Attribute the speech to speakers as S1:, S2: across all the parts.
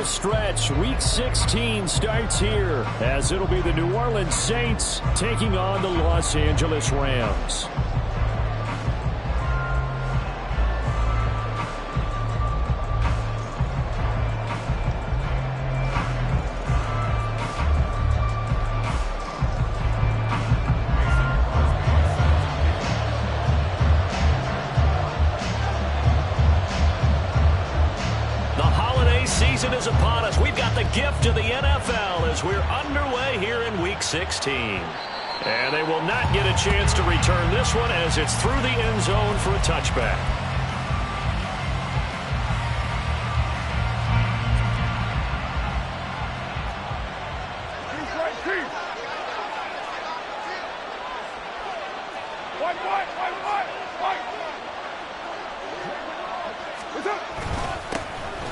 S1: stretch. Week 16 starts here as it'll be the New Orleans Saints taking on the Los Angeles Rams.
S2: Season is upon us. We've got the gift of the NFL as we're underway here in Week 16. And they will not get a chance to return this one as it's through the end zone for a touchback.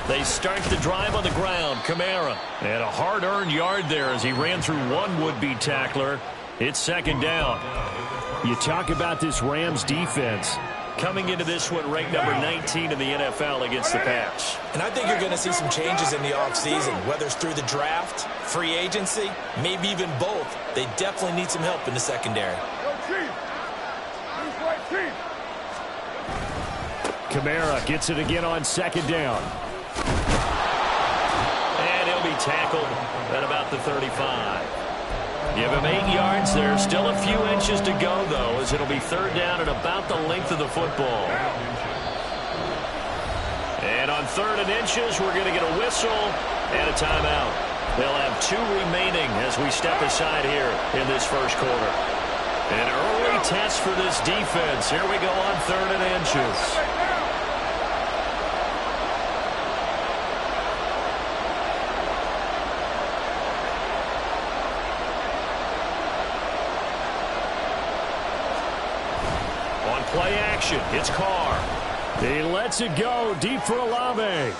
S2: They start the drive on the ground. Kamara. And a hard-earned yard there as he ran through one would-be tackler. It's second down.
S1: You talk about this Rams defense.
S2: Coming into this one ranked number 19 in the NFL against the pass.
S3: And I think you're going to see some changes in the offseason, whether it's through the draft, free agency, maybe even both. They definitely need some help in the secondary.
S1: Kamara gets it again on second down.
S2: And he'll be tackled at about the 35. Give him 8 yards there. Still a few inches to go, though, as it'll be third down at about the length of the football. And on third and inches, we're going to get a whistle and a timeout. They'll have 2 remaining as we step aside here in this first quarter. An early test for this defense. Here we go on third and inches. Play action. It's Carr.
S1: He lets it go deep for Olave.
S2: That's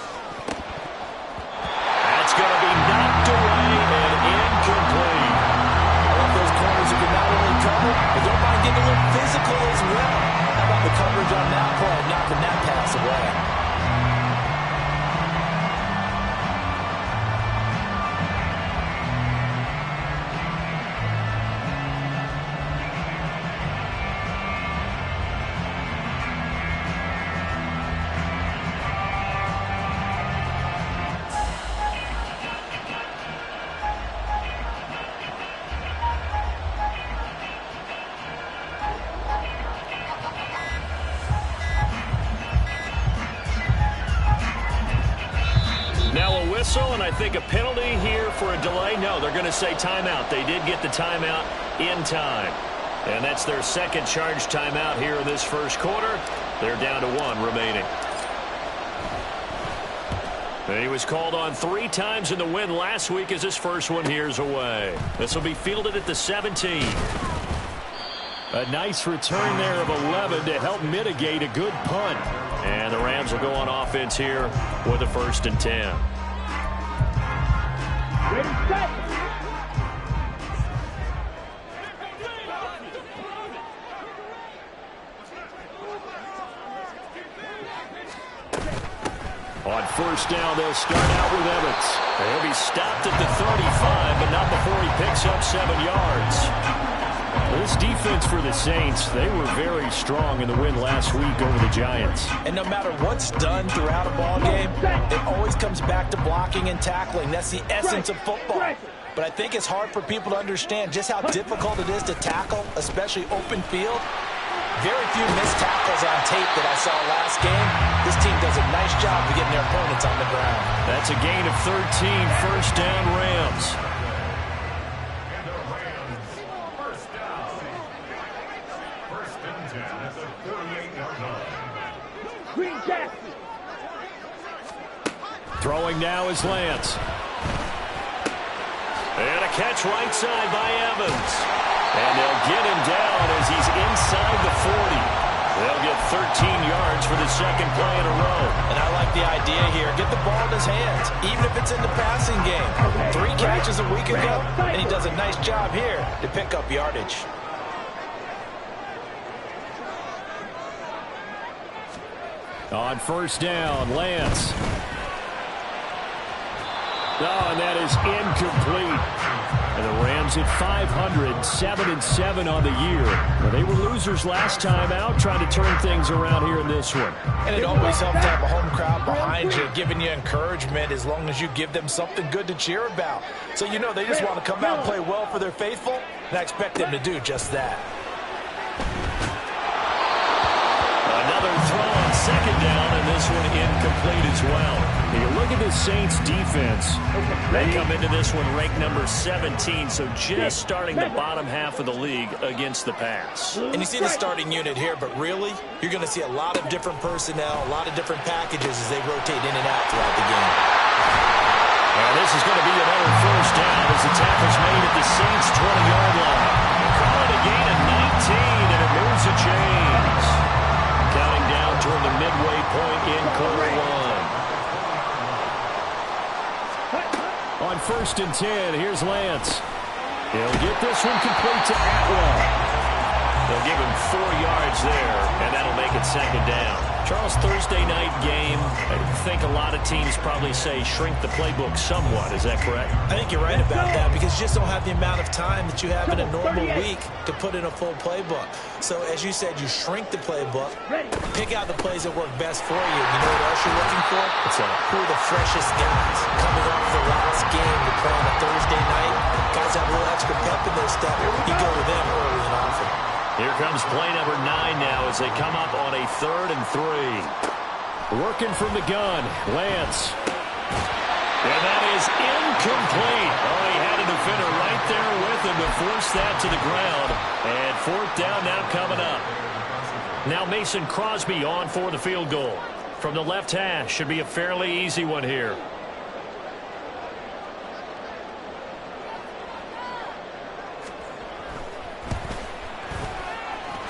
S2: going to be knocked away and incomplete.
S3: I love those corners who can not only cover, but don't mind getting a little physical as well. How about the coverage on that play, knocking that pass away?
S2: And I think a penalty here for a delay. No, they're going to say timeout. They did get the timeout in time. And that's their second charge timeout here in this first quarter. They're down to 1 remaining. And he was called on 3 times in the win last week as his first one here's away. This will be fielded at the 17.
S1: A nice return there of 11 to help mitigate a good punt.
S2: And the Rams will go on offense here with a 1st and 10.
S4: Ready, set.
S1: On first down, they'll start out with Evans.
S2: He'll be stopped at the 35, but not before he picks up 7 yards.
S1: This defense for the Saints, they were very strong in the win last week over the Giants.
S3: And no matter what's done throughout a ball game, it always comes back to blocking and tackling. That's the essence of football. But I think it's hard for people to understand just how difficult it is to tackle, especially open field. Very few missed tackles on tape that I saw last game. This team does a nice job of getting their opponents on the ground.
S2: That's a gain of 13, first down Rams.
S1: Throwing now is Lance.
S2: And a catch right side by Evans. And they'll get him down as he's inside the 40. They'll get 13 yards for the second play in a row.
S3: And I like the idea here. Get the ball in his hands, even if it's in the passing game. 3 catches a week ago, and he does a nice job here to pick up yardage.
S1: On first down, Lance. Oh, and that is incomplete. And the Rams at 500, 7-7 on the year. Well, they were losers last time out, trying to turn things around here in this one.
S3: And it always helps to have a home crowd behind you, giving you encouragement as long as you give them something good to cheer about. So you know they just want to come out and play well for their faithful, and I expect them to do just that.
S2: Another throw on second down, and this one incomplete as well.
S1: You look at the Saints defense.
S2: They come into this one ranked number 17, so just starting the bottom half of the league against the pass.
S3: And you see the starting unit here, but really, you're going to see a lot of different personnel, a lot of different packages as they rotate in and out throughout the game.
S2: And this is going to be another first down as the tackle's made at the Saints' 20-yard line. Call it a gain of 19, and it moves the chains. Counting down toward the midway point in quarter one.
S1: On 1st and 10, here's Lance. He'll get this one complete to Atwell.
S2: They'll give him 4 yards there, and that'll make it second down. Charles, Thursday night game, I think a lot of teams probably say shrink the playbook somewhat. Is that correct?
S3: I think you're right about that because you just don't have the amount of time that you have in a normal week to put in a full playbook. So, as you said, you shrink the playbook, pick out the plays that work best for you. You know what else you're looking for? Who are the freshest guys coming off the last game to play on a Thursday night? Guys have a little extra pep in their step. You go to them early and often.
S2: Here comes play number 9 now as they come up on a 3rd and 3.
S1: Working from the gun, Lance.
S2: And that is incomplete. Oh, he had a defender right there with him to force that to the ground. And 4th down now coming up. Now Mason Crosby on for the field goal. From the left hash, should be a fairly easy one here.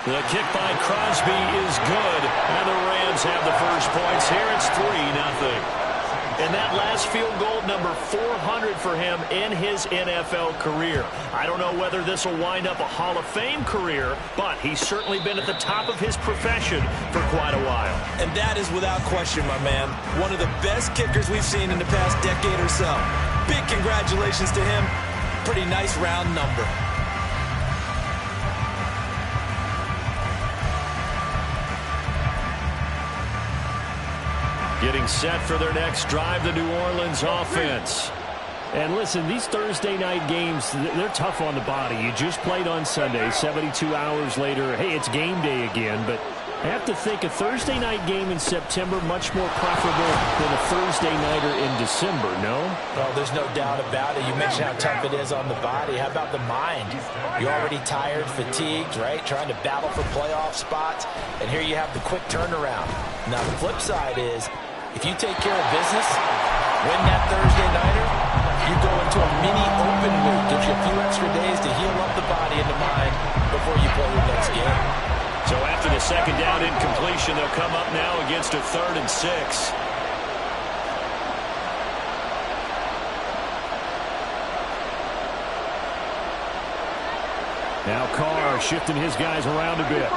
S2: The kick by Crosby is good, and the Rams have the first points here. It's 3-0. And that last field goal, number 400 for him in his NFL career. I don't know whether this will wind up a Hall of Fame career, but he's certainly been at the top of his profession for quite a while.
S3: And that is without question, my man, one of the best kickers we've seen in the past decade or so. Big congratulations to him. Pretty nice round number.
S1: Getting set for their next drive, the New Orleans offense. And listen, these Thursday night games, they're tough on the body. You just played on Sunday, 72 hours later. Hey, it's game day again, but I have to think a Thursday night game in September much more preferable than a Thursday nighter in December, no?
S3: Well, there's no doubt about it. You mentioned how tough it is on the body. How about the mind? You're already tired, fatigued, right? Trying to battle for playoff spots. And here you have the quick turnaround. Now, the flip side is, if you take care of business, win that Thursday nighter, you go into a mini open week. Gives you a few extra days to heal up the body and the mind before you play your next game.
S2: So after the second down incompletion, they'll come up now against a 3rd and 6.
S1: Now Carr shifting his guys around a bit.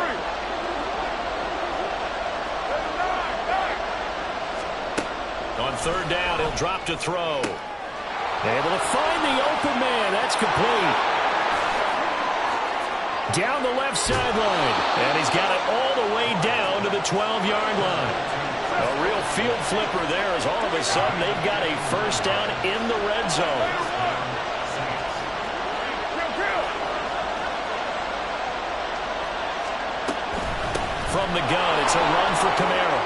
S2: On 3rd down, he'll drop to throw.
S1: Able to find the open man. That's complete. Down the left sideline.
S2: And he's got it all the way down to the 12-yard line. A real field flipper there as all of a sudden they've got a first down in the red zone. From the gun, it's a run for Kamara.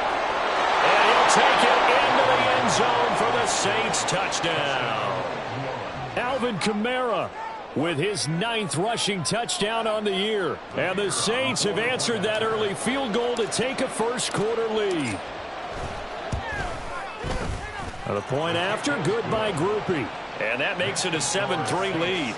S2: And he'll take it into the end zone for the Saints touchdown.
S1: Alvin Kamara with his 9th rushing touchdown on the year. And the Saints have answered that early field goal to take a first-quarter lead. And the point after, good by Groupie.
S2: And that makes it a 7-3 lead.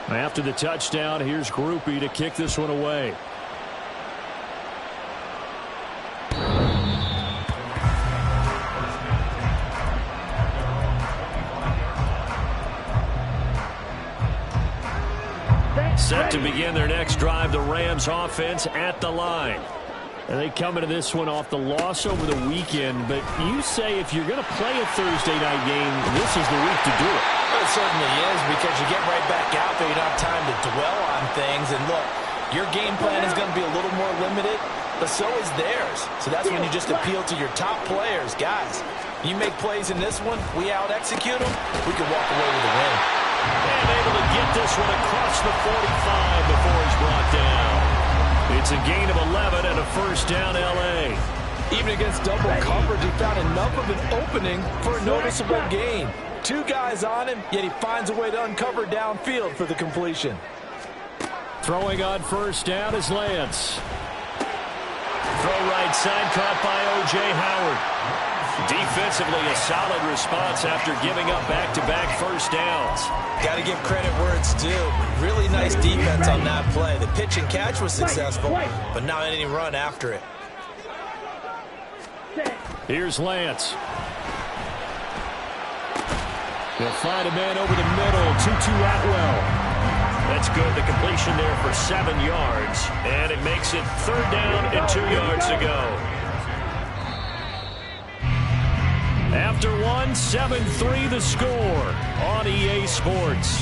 S1: After the touchdown, here's Groupie to kick this one away. Set to begin their next drive, the Rams offense at the line. And they come into this one off the loss over the weekend. But you say if you're going to play a Thursday night game, this is the week to do it.
S3: Well, it certainly is, because you get right back out there. You don't have time to dwell on things. And look, your game plan is going to be a little more limited, but so is theirs. So that's when you just appeal to your top players. Guys, you make plays in this one, we out-execute them, we can walk away with a win.
S2: And able to get this one across the 45 before he's brought down.
S1: It's a gain of 11 and a first down, L.A.
S3: Even against double coverage, he found enough of an opening for a noticeable gain. Two guys on him, yet he finds a way to uncover downfield for the completion.
S1: Throwing on first down is Lance.
S2: Throw right side, caught by O.J. Howard. Defensively, a solid response after giving up back-to-back first downs.
S3: Got to give credit where it's due. Really nice defense on that play. The pitch and catch was successful, but not any run after it.
S1: Here's Lance. They'll find a man over the middle. 2-2 Atwell.
S2: That's good. The completion there for 7 yards, and it makes it 3rd down and 2 yards to go.
S1: After 7-3 the score on EA Sports.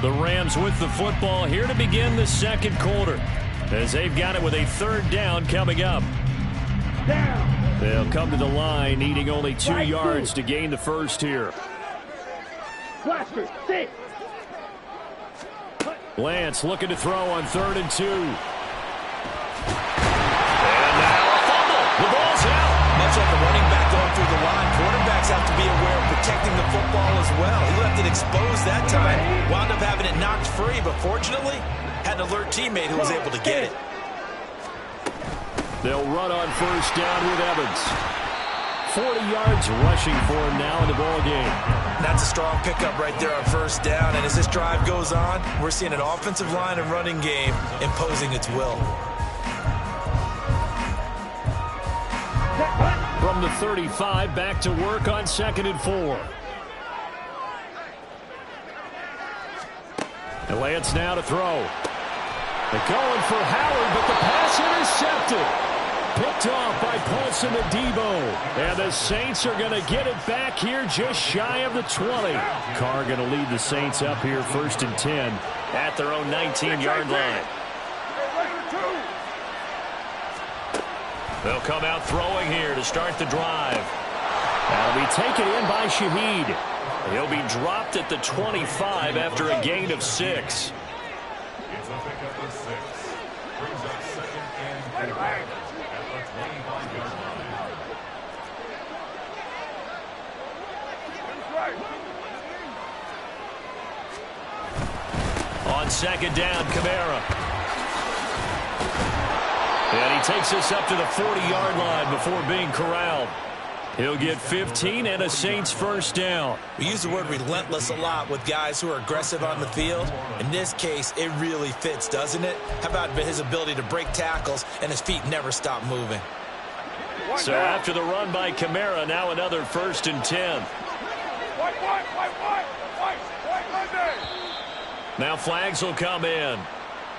S1: The Rams with the football here to begin the second quarter, as they've got it with a 3rd down coming up. They'll come to the line needing only 2 yards to gain the first here. Lance looking to throw on 3rd and 2.
S2: The ball's out.
S3: Much like a running back going through the line, quarterbacks have to be aware of protecting the football as well. He left it exposed that time, wound up having it knocked free, but fortunately, had an alert teammate who was able to get it.
S1: They'll run on first down with Evans. 40 yards rushing for him now in the ball game.
S3: That's a strong pickup right there on first down, and as this drive goes on, we're seeing an offensive line and running game imposing its will.
S1: From the 35, back to work on 2nd and 4. And Lance now to throw. They're going for Howard, but the pass intercepted. Picked off by Paulson Adebo. And the Saints are going to get it back here just shy of the 20. Carr going to lead the Saints up here 1st and 10
S2: at their own 19-yard line. They'll come out throwing here to start the drive.
S1: That'll be taken in by Shaheed.
S2: He'll be dropped at the 25 after a gain of 6. On 2nd down, Kamara. And he takes us up to the 40-yard line before being corralled. He'll get 15 and a Saints first down.
S3: We use the word relentless a lot with guys who are aggressive on the field. In this case, it really fits, doesn't it? How about his ability to break tackles and his feet never stop moving?
S2: So after the run by Kamara, now another 1st and 10. Now flags will come in.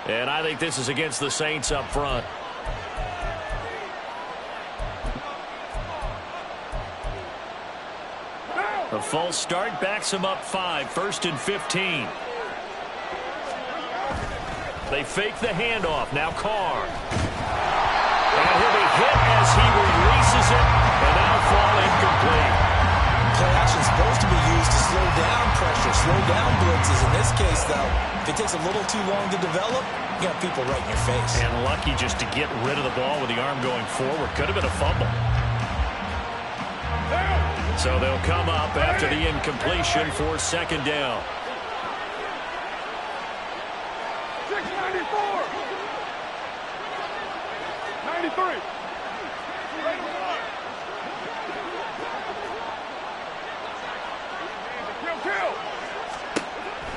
S2: And I think this is against the Saints up front. A false start backs him up 5, 1st and 15. They fake the handoff. Now Carr. And he'll be hit as he releases it, and now fall incomplete.
S3: Play action is supposed to be used to slow down pressure, slow down blitzes. In this case, though, if it takes a little too long to develop, you got people right in your face.
S2: And lucky just to get rid of the ball with the arm going forward. Could have been a fumble. So they'll come up after the incompletion for 2nd down.
S4: 694. 93.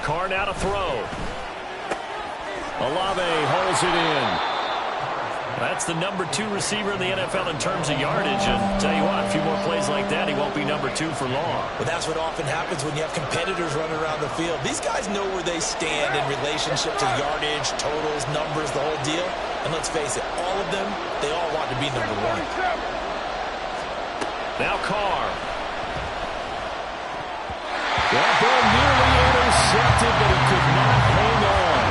S2: Carr now to throw. Olave holds it in. That's the number 2 receiver in the NFL in terms of yardage. And tell you what, a few more plays like that, he won't be number 2 for long.
S3: Well, that's what often happens when you have competitors running around the field. These guys know where they stand in relationship to yardage, totals, numbers, the whole deal. And let's face it, all of them, they all want to be number 1.
S2: Now Carr.
S1: That ball nearly intercepted, but he could not hang on.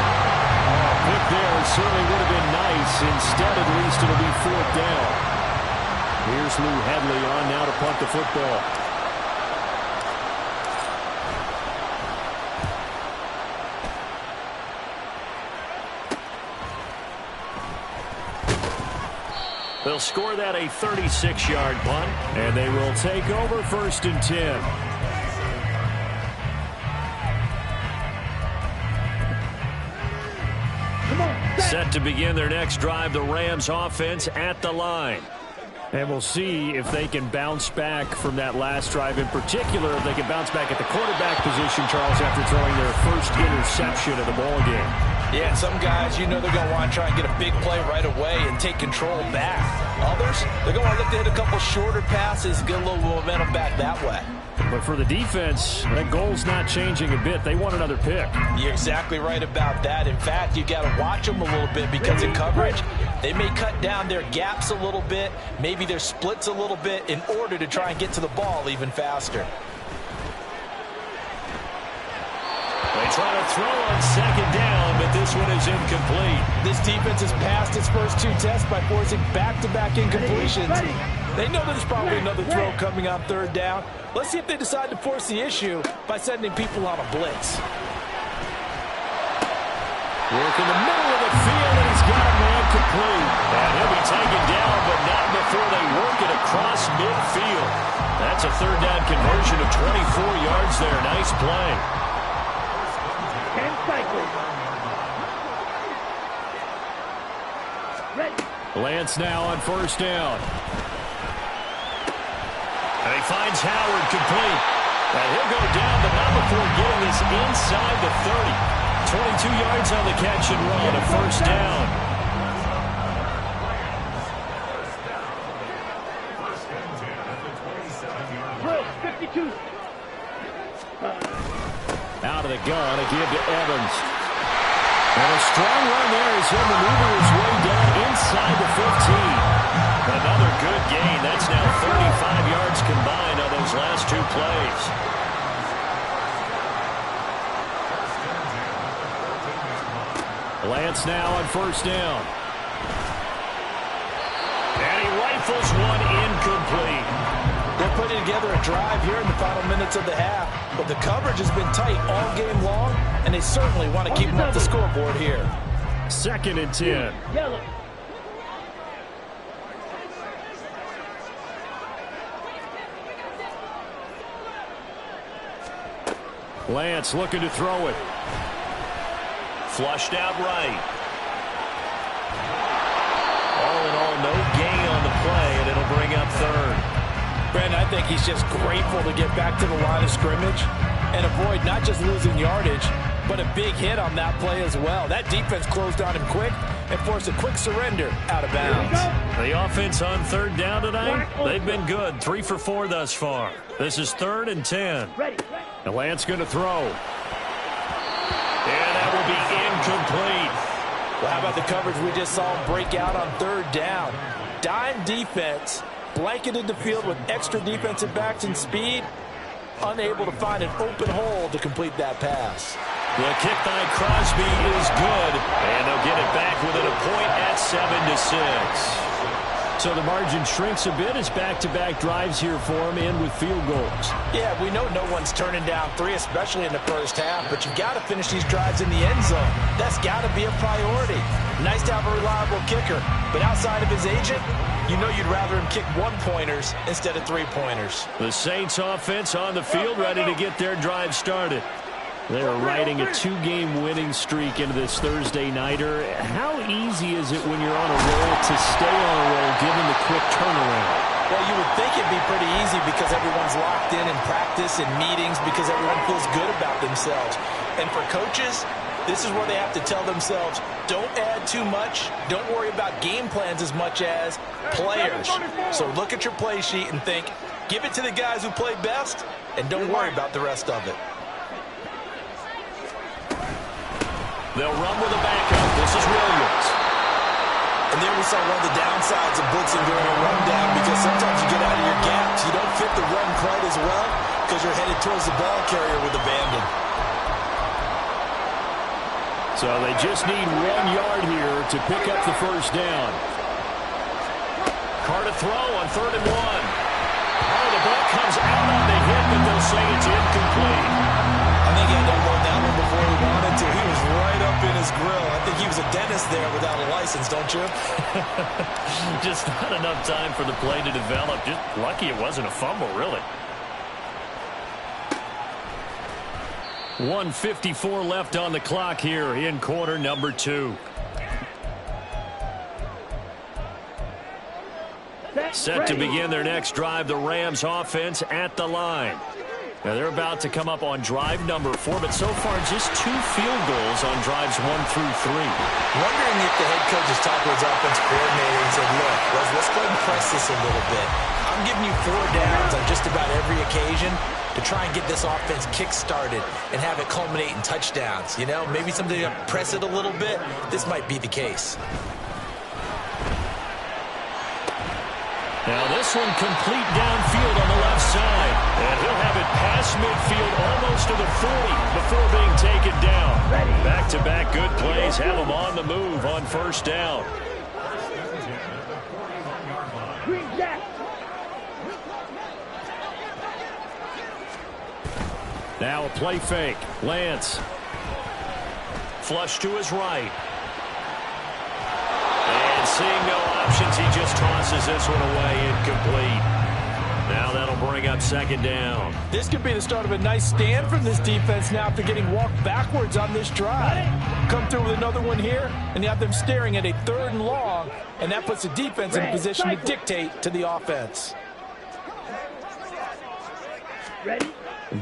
S1: Pick there certainly would have been nice. Instead, at least, it'll be 4th down. Here's Lou Hedley on now to punt the football.
S2: They'll score that a 36-yard punt.
S1: And they will take over 1st and 10.
S2: Set to begin their next drive, the Rams offense at the line.
S1: And we'll see if they can bounce back from that last drive, in particular if they can bounce back at the quarterback position, Charles, after throwing their first interception of the ball game.
S3: Yeah, some guys, you know they're going to want to try and get a big play right away and take control back. Others, they're going to look to hit a couple shorter passes, get a little momentum back that way.
S1: But for the defense, that goal's not changing a bit. They want another pick.
S3: You're exactly right about that. In fact, you got to watch them a little bit because in coverage, they may cut down their gaps a little bit, maybe their splits a little bit in order to try and get to the ball even faster.
S2: They try to throw on 2nd down, but this one is incomplete.
S3: This defense has passed its first 2 tests by forcing back-to-back incompletions. They know there's probably another throw coming on 3rd down. Let's see if they decide to force the issue by sending people on a blitz.
S1: Work in the middle of the field, and he's got a man complete.
S2: And he'll be taken down, but not before they work it across midfield. That's a 3rd down conversion of 24 yards there. Nice play.
S1: Lance now on 1st down.
S2: And he finds Howard complete. And he'll go down, but not before getting this inside the 30. 22 yards on the catch and run, a 1st down.
S1: Out of the gun, a give to Evans. And a strong run there as he'll maneuver his way down inside the 15.
S2: Another good gain. That's now 35 yards combined on those last 2 plays.
S1: Lance now on 1st down.
S2: And he rifles one incomplete.
S3: They're putting together a drive here in the final minutes of the half, but the coverage has been tight all game long, and they certainly want to keep them off the scoreboard here.
S1: 2nd and 10. Lance looking to throw it.
S2: Flushed out right. All in all, no gain on the play, and it'll bring up 3rd.
S3: Brandon, I think he's just grateful to get back to the line of scrimmage and avoid not just losing yardage, but a big hit on that play as well. That defense closed on him quick and forced a quick surrender out of bounds.
S2: The offense on 3rd down tonight, they've been good. 3 for 4 thus far. This is 3rd and 10.
S1: And Lance going to throw.
S2: And that will be incomplete.
S3: Well, how about the coverage we just saw him break out on 3rd down? Dime defense, blanketed the field with extra defensive backs and speed, unable to find an open hole to complete that pass.
S2: The kick by Crosby is good, and they'll get it back within a point at 7-6.
S1: So the margin shrinks a bit as back-to-back drives here for him, in with field goals.
S3: Yeah, we know no one's turning down 3, especially in the first half, but you've got to finish these drives in the end zone. That's got to be a priority. Nice to have a reliable kicker, but outside of his agent, you know you'd rather him kick 1-pointers instead of 3-pointers.
S2: The Saints offense on the field, ready to get their drive started.
S1: They are riding a 2-game winning streak into this Thursday nighter. How easy is it when you're on a roll to stay on a roll given the quick turnaround?
S3: Well, you would think it'd be pretty easy because everyone's locked in practice and meetings because everyone feels good about themselves. And for coaches, This is where they have to tell themselves, don't add too much. Don't worry about game plans as much as players. So look at your play sheet and think, give it to the guys who play best, and don't worry about the rest of it.
S2: They'll run with a backup. This is Williams.
S3: And there we saw one of the downsides of blitzing during a rundown, because sometimes you get out of your gaps. You don't fit the run quite as well because you're headed towards the ball carrier with abandon.
S1: So they just need 1 yard here to pick up the first down.
S2: Carr to throw on 3rd and 1. Oh, the ball comes out on the hip, but they'll say it's incomplete.
S3: I think he had to unload that one before he wanted to. He was right up in his grill. I think he was a dentist there without a license, don't you?
S2: Just not enough time for the play to develop. Just lucky it wasn't a fumble, really.
S1: 1:54 left on the clock here in quarter number 2. Set to begin their next drive, the Rams offense at the line. Now they're about to come up on drive number 4, but so far just 2 field goals on drives 1 through 3.
S3: Wondering if the head coach is talking to his offense coordinator and said, look, let's go ahead and press this a little bit. I'm giving you 4 downs on just about every occasion to try and get this offense kick-started and have it culminate in touchdowns. You know, maybe something to press it a little bit. This might be the case.
S2: Now this one complete downfield on the left side. And he'll have it past midfield almost to the 40 before being taken down. Back-to-back good plays have him on the move on first down.
S1: Now a play fake. Lance.
S2: Flush to his right. And seeing no options, he just tosses this one away, incomplete. Now that'll bring up 2nd down.
S3: This could be the start of a nice stand from this defense now after getting walked backwards on this drive. Come through with another one here, and you have them staring at a 3rd and long, and that puts the defense in a position to dictate to the offense.
S4: Ready?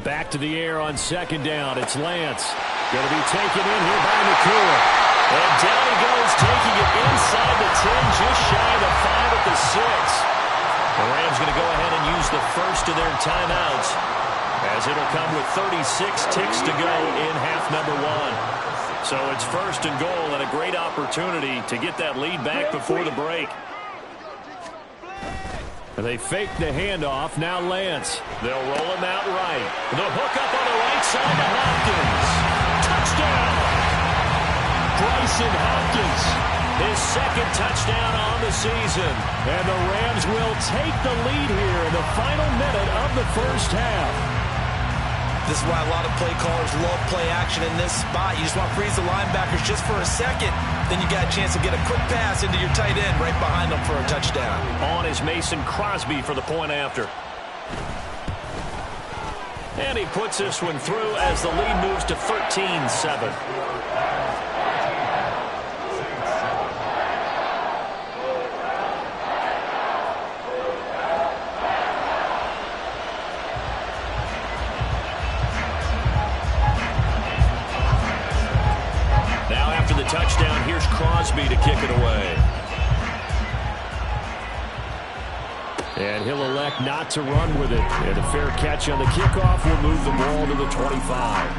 S1: Back to the air on 2nd down. It's Lance. Going to be taken in here by Nakua.
S2: And down he goes, taking it inside the 10, just shy of the 5 at the 6. The Rams going to go ahead and use the first of their timeouts, as it'll come with 36 ticks to go in half number 1. So it's 1st and goal, and a great opportunity to get that lead back before the break.
S1: They fake the handoff. Now Lance.
S2: They'll roll him out right. The hook up on the right side to Hopkins. Touchdown! Bryson Hopkins. His 2nd touchdown on the season.
S1: And the Rams will take the lead here in the final minute of the first half.
S3: This is why a lot of play callers love play action in this spot. You just want to freeze the linebackers just for a second. Then you got a chance to get a quick pass into your tight end right behind them for a touchdown.
S2: On is Mason Crosby for the point after. And he puts this one through as the lead moves to 13-7. Touchdown. Here's Crosby to kick it away.
S1: And he'll elect not to run with it. And a fair catch on the kickoff will move the ball to the 25.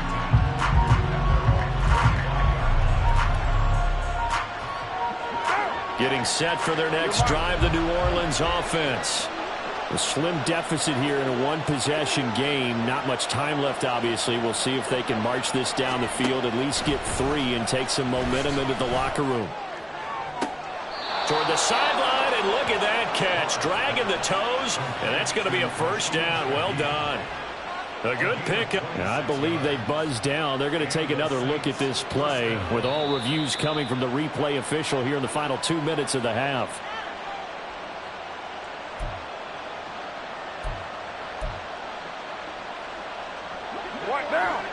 S1: Getting set for their next drive, the New Orleans offense. A slim deficit here in a one-possession game. Not much time left, obviously. We'll see if they can march this down the field, at least get 3, and take some momentum into the locker room.
S2: Toward the sideline, and look at that catch. Dragging the toes, and that's going to be a first down. Well done. A good pickup.
S1: I believe they buzzed down. They're going to take another look at this play, with all reviews coming from the replay official here in the final 2 minutes of the half.
S4: What now?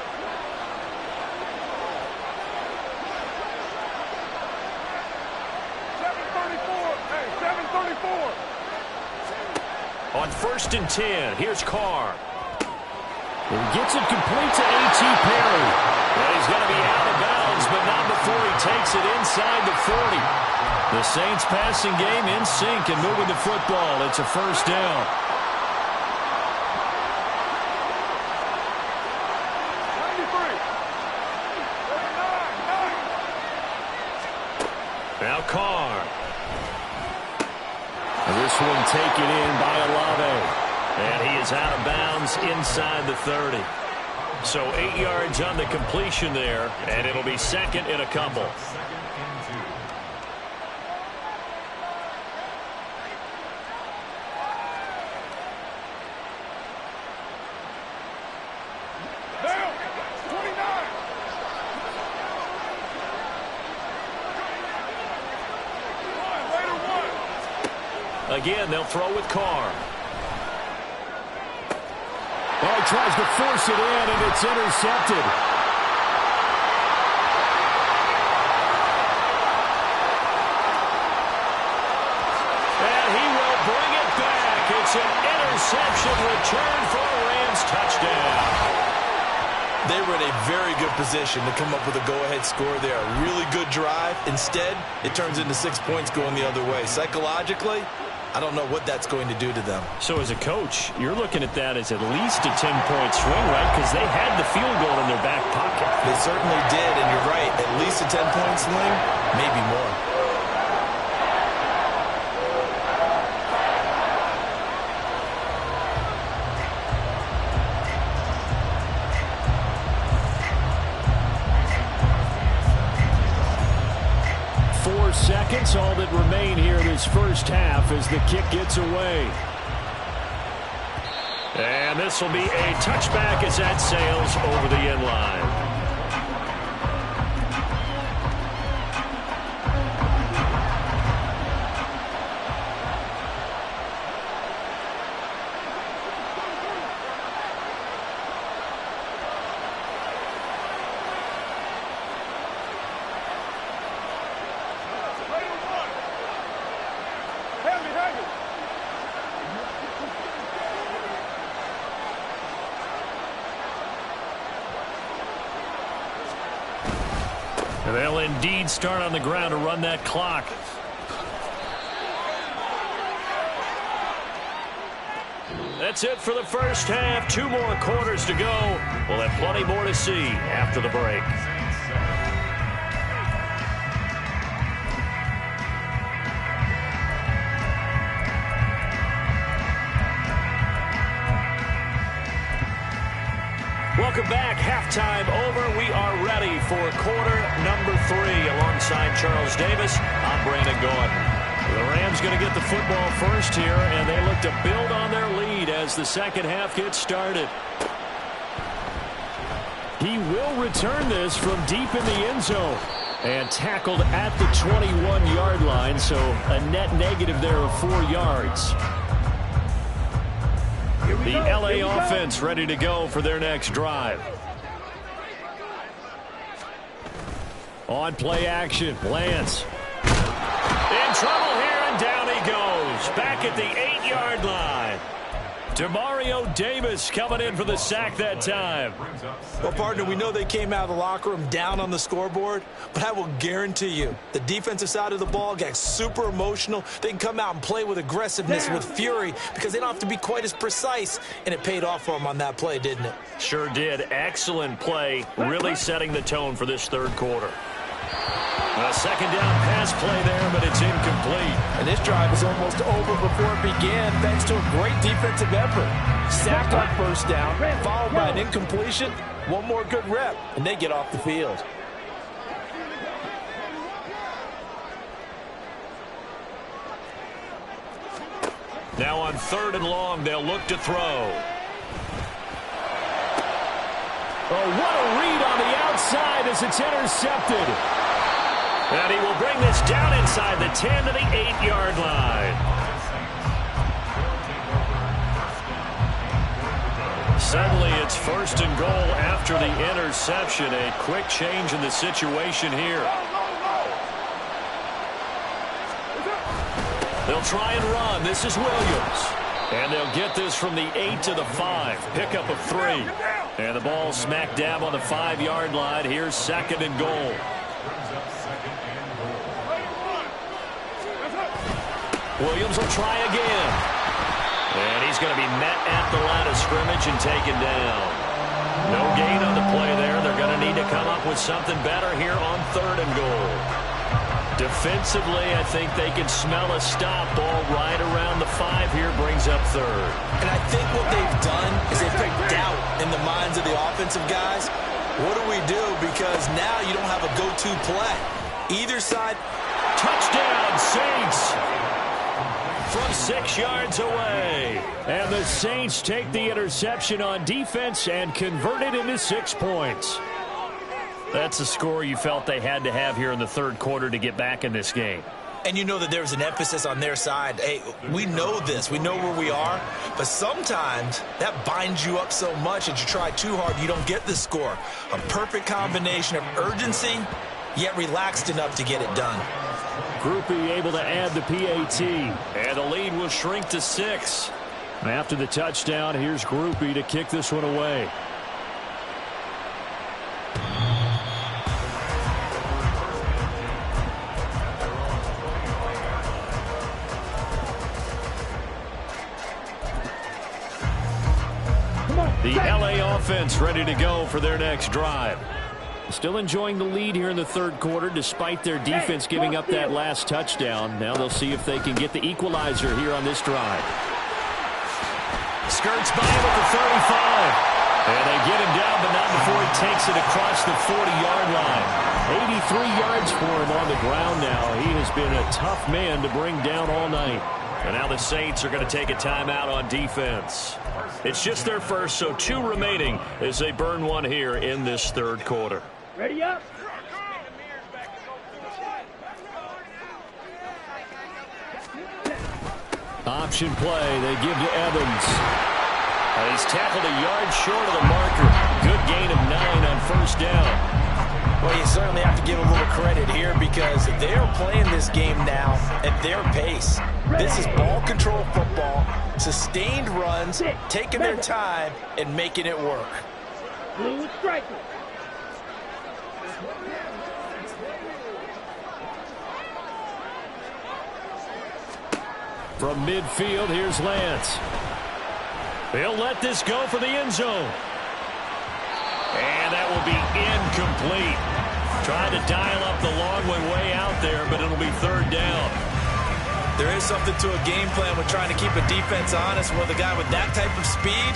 S2: On 1st and 10, here's Carr.
S1: He gets it complete to A.T. Perry.
S2: And he's going to be out of bounds takes it inside the 40. The Saints passing game in sync and moving the football. It's a first down. Now Carr. And this one taken in by Olave. And he is out of bounds inside the 30. So 8 yards on the completion there, and it'll be second and a couple. Again, they'll throw with Carr.
S1: Oh, he tries to force it in, and it's intercepted.
S2: And he will bring it back. It's an interception return for a Rams touchdown.
S3: They were in a very good position to come up with a go-ahead score there. A really good drive. Instead, it turns into 6 points going the other way. Psychologically, I don't know what that's going to do to them.
S2: So as a coach, you're looking at that as at least a 10-point swing, right? Because they had the field goal in their back pocket.
S3: They certainly did, and you're right. At least a 10-point swing, maybe more.
S1: Seconds, all that remain here in this first half as the kick gets away.
S2: And this will be a touchback as that sails over the end line. And they'll indeed start on the ground to run that clock. That's it for the first half. 2 more quarters to go. We'll have plenty more to see after the break. Welcome back. Halftime over. We are ready for quarter number 3. Alongside Charles Davis, I'm Brandon Gordon. The Rams going to get the football first here, and they look to build on their lead as the second half gets started.
S1: He will return this from deep in the end zone. And tackled at the 21-yard line, so a net negative there of 4 yards. The LA offense ready to go for their next drive. On play action, Lance.
S2: In trouble here, and down he goes. Back at the 8-yard line. Demario Davis coming in for the sack that time.
S3: Well, partner, we know they came out of the locker room down on the scoreboard, but I will guarantee you the defensive side of the ball got super emotional. They can come out and play with aggressiveness, with fury, because they don't have to be quite as precise, and it paid off for them on that play, didn't it?
S2: Sure did. Excellent play, really setting the tone for this third quarter. A second down pass play there, but it's incomplete.
S3: And this drive is almost over before it began, thanks to a great defensive effort. Sacked on first down, followed by an incompletion. One more good rep, and they get off the field.
S2: Now on 3rd and long, they'll look to throw.
S1: Oh, what a read on the outside as it's intercepted.
S2: And he will bring this down inside the 10 to the 8-yard line. Suddenly it's 1st and goal after the interception. A quick change in the situation here. They'll try and run. This is Williams. And they'll get this from the 8 to the 5. Pickup of 3. And the ball smack dab on the 5-yard line. Here's 2nd and goal. Williams will try again. And he's going to be met at the line of scrimmage and taken down. No gain on the play there. They're going to need to come up with something better here on 3rd and goal. Defensively, I think they can smell a stop. Ball right around the 5 here, brings up 3rd.
S3: And I think what they've done is they've put doubt in the minds of the offensive guys. What do we do? Because now you don't have a go-to play. Either side.
S2: Touchdown, Saints! From 6 yards away.
S1: And the Saints take the interception on defense and convert it into 6 points.
S2: That's a score you felt they had to have here in the 3rd quarter to get back in this game.
S3: And you know that there's an emphasis on their side. Hey, we know this. We know where we are. But sometimes that binds you up so much that you try too hard, you don't get the score. A perfect combination of urgency, yet relaxed enough to get it done.
S1: Groupie able to add the PAT.
S2: And the lead will shrink to 6.
S1: After the touchdown, here's Groupie to kick this one away. The LA offense ready to go for their next drive. Still enjoying the lead here in the 3rd quarter despite their defense giving up that last touchdown. Now they'll see if they can get the equalizer here on this drive.
S2: Skirts by him at the 35. And they get him down, but not before he takes it across the 40-yard line.
S1: 83 yards for him on the ground now. He has been a tough man to bring down all night.
S2: And now the Saints are going to take a timeout on defense. It's just their first, so 2 remaining as they burn one here in this 3rd quarter.
S4: Ready up.
S1: Option play, they give to Evans.
S2: He's tackled a yard short of the marker. Good gain of 9 on 1st down.
S3: Well, you certainly have to give a little credit here because they are playing this game now at their pace. This is ball control football, sustained runs, taking their time, and making it work.
S4: Blue striker.
S1: From midfield, here's Lance.
S2: They'll let this go for the end zone. And that will be incomplete. Trying to dial up the long way out there, but it'll be 3rd down.
S3: There is something to a game plan with trying to keep a defense honest. With a guy with that type of speed,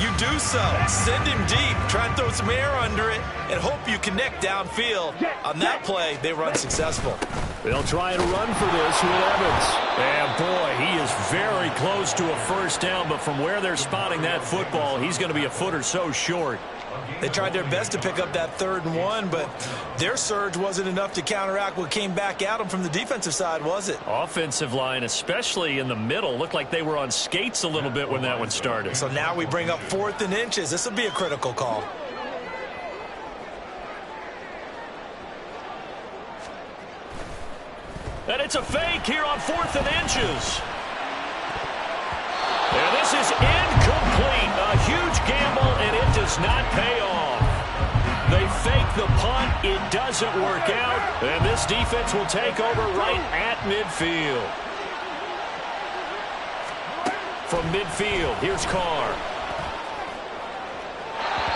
S3: you do so. Send him deep. Try and throw some air under it and hope you connect downfield. On that play, they run successful.
S1: They'll try and run for this with Evans.
S2: And boy, he is very close to a 1st down, but from where they're spotting that football, he's going to be a foot or so short.
S3: They tried their best to pick up that 3rd and 1, but their surge wasn't enough to counteract what came back at them from the defensive side, was it?
S2: Offensive line, especially in the middle, looked like they were on skates a little bit when that one started.
S3: So now we bring up 4th and inches. This will be a critical call.
S2: And it's a fake here on 4th and inches. And this is incomplete. A huge gamble, and it does not pay off. They fake the punt. It doesn't work out. And this defense will take over right at midfield. From midfield, here's Carr.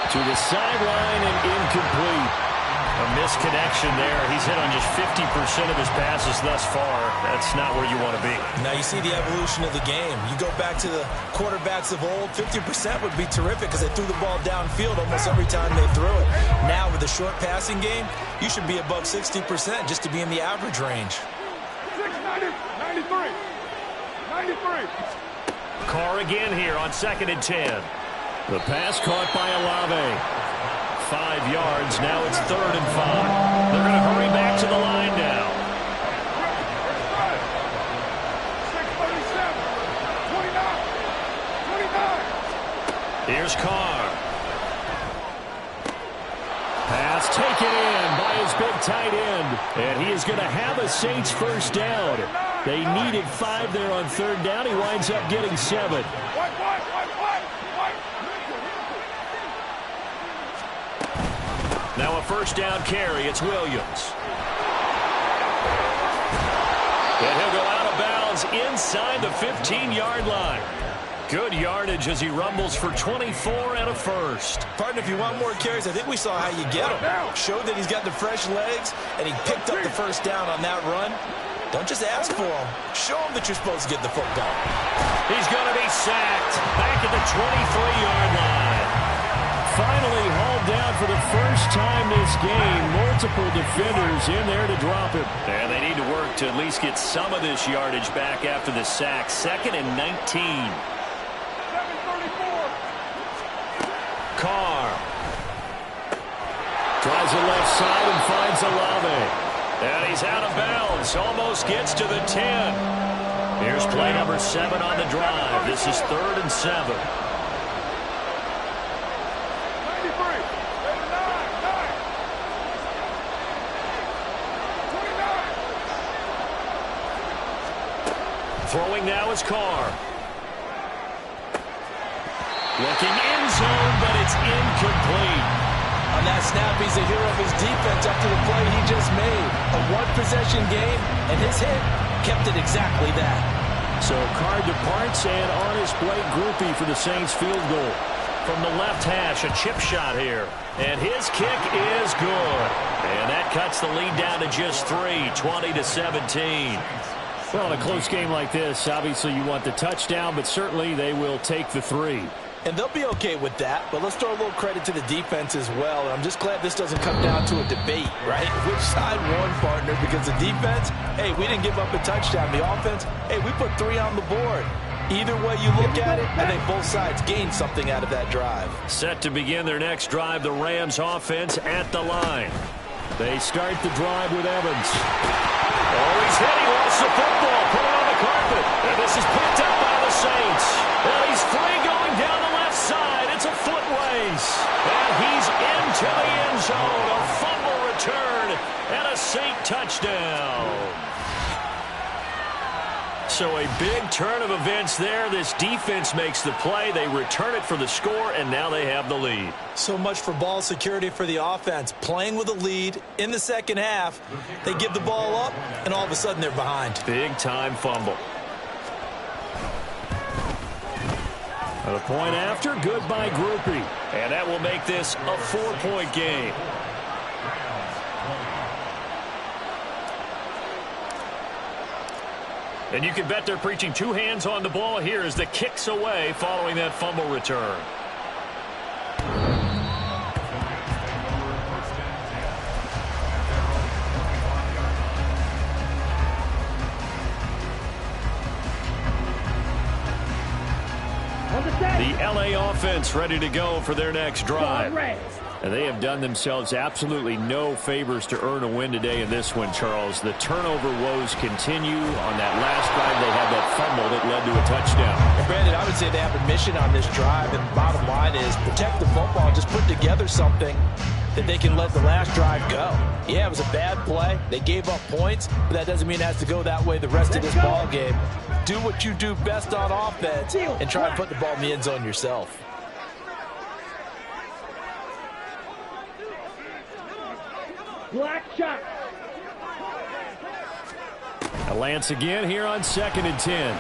S1: To the sideline and incomplete.
S2: A misconnection there. He's hit on just 50% of his passes thus far. That's not where you want to be.
S3: Now you see the evolution of the game. You go back to the quarterbacks of old, 50% would be terrific because they threw the ball downfield almost every time they threw it. Now with the short passing game, you should be above 60% just to be in the average range.
S4: 93.
S2: Carr again here on 2nd and 10.
S1: The pass caught by Olave.
S2: 5 yards. Now it's 3rd and 5. They're going to hurry back to the line now.
S4: 29.
S2: Here's Carr.
S1: Pass taken in by his big tight end. And he is going to have a Saints 1st down. They needed 5 there on 3rd down. He winds up getting 7.
S2: Now a first down carry. It's Williams. And he'll go out of bounds inside the 15-yard line. Good yardage as he rumbles for 24 and a first.
S3: Partner, if you want more carries, I think we saw how you get him. Showed that he's got the fresh legs, and he picked up the first down on that run. Don't just ask for him. Show him that you're supposed to get the football.
S2: He's going to be sacked back at the 23-yard line.
S1: Finally hauled down for the first time this game. Multiple defenders in there to drop him.
S2: And they need to work to at least get some of this yardage back after the sack. 2nd and 19. Carr.
S1: Tries the left side and finds Olave.
S2: And he's out of bounds. Almost gets to the 10. Here's play number 7 on the drive. This is 3rd and 7. Throwing now is Carr. Looking end zone, but it's incomplete.
S3: On that snap, he's a hero of his defense after the play he just made. A one-possession game, and his hit kept it exactly that.
S1: So Carr departs, and on his plate, Groupie for the Saints field goal.
S2: From the left hash, a chip shot here. And his kick is good. And that cuts the lead down to just 3, 20-17.
S1: Well, in a close game like this, obviously you want the touchdown, but certainly they will take the 3.
S3: And they'll be okay with that, but let's throw a little credit to the defense as well. I'm just glad this doesn't come down to a debate, right? Which side won, partner? Because the defense, hey, we didn't give up a touchdown. The offense, hey, we put 3 on the board. Either way you look at it, I think both sides gained something out of that drive.
S2: Set to begin their next drive, the Rams offense at the line.
S1: They start the drive with Evans.
S2: Oh, he's hit. He lost the football. Put it on the carpet. And this is picked up by the Saints. And he's free going down the left side. It's a foot race. And he's into the end zone. A fumble return and a Saint touchdown. So a big turn of events there. This defense makes the play. They return it for the score, and now they have the lead.
S3: So much for ball security for the offense. Playing with a lead in the second half. They give the ball up, and all of a sudden they're behind.
S2: Big-time fumble.
S1: The point after, good by Groupie.
S2: And that will make this a 4-point game. And you can bet they're preaching 2 hands on the ball here as the kick's away following that fumble return. The LA offense ready to go for their next drive.
S1: And they have done themselves absolutely no favors to earn a win today in this one, Charles. The turnover woes continue. On that last drive, they had that fumble that led to a touchdown.
S3: And Brandon, I would say they have a mission on this drive, and the bottom line is protect the football. Just put together something that they can let the last drive go. Yeah, it was a bad play. They gave up points, but that doesn't mean it has to go that way the rest of this ball game. Do what you do best on offense and try and put the ball in the end zone yourself.
S4: Black shot.
S1: A Lance again here on 2nd and 10.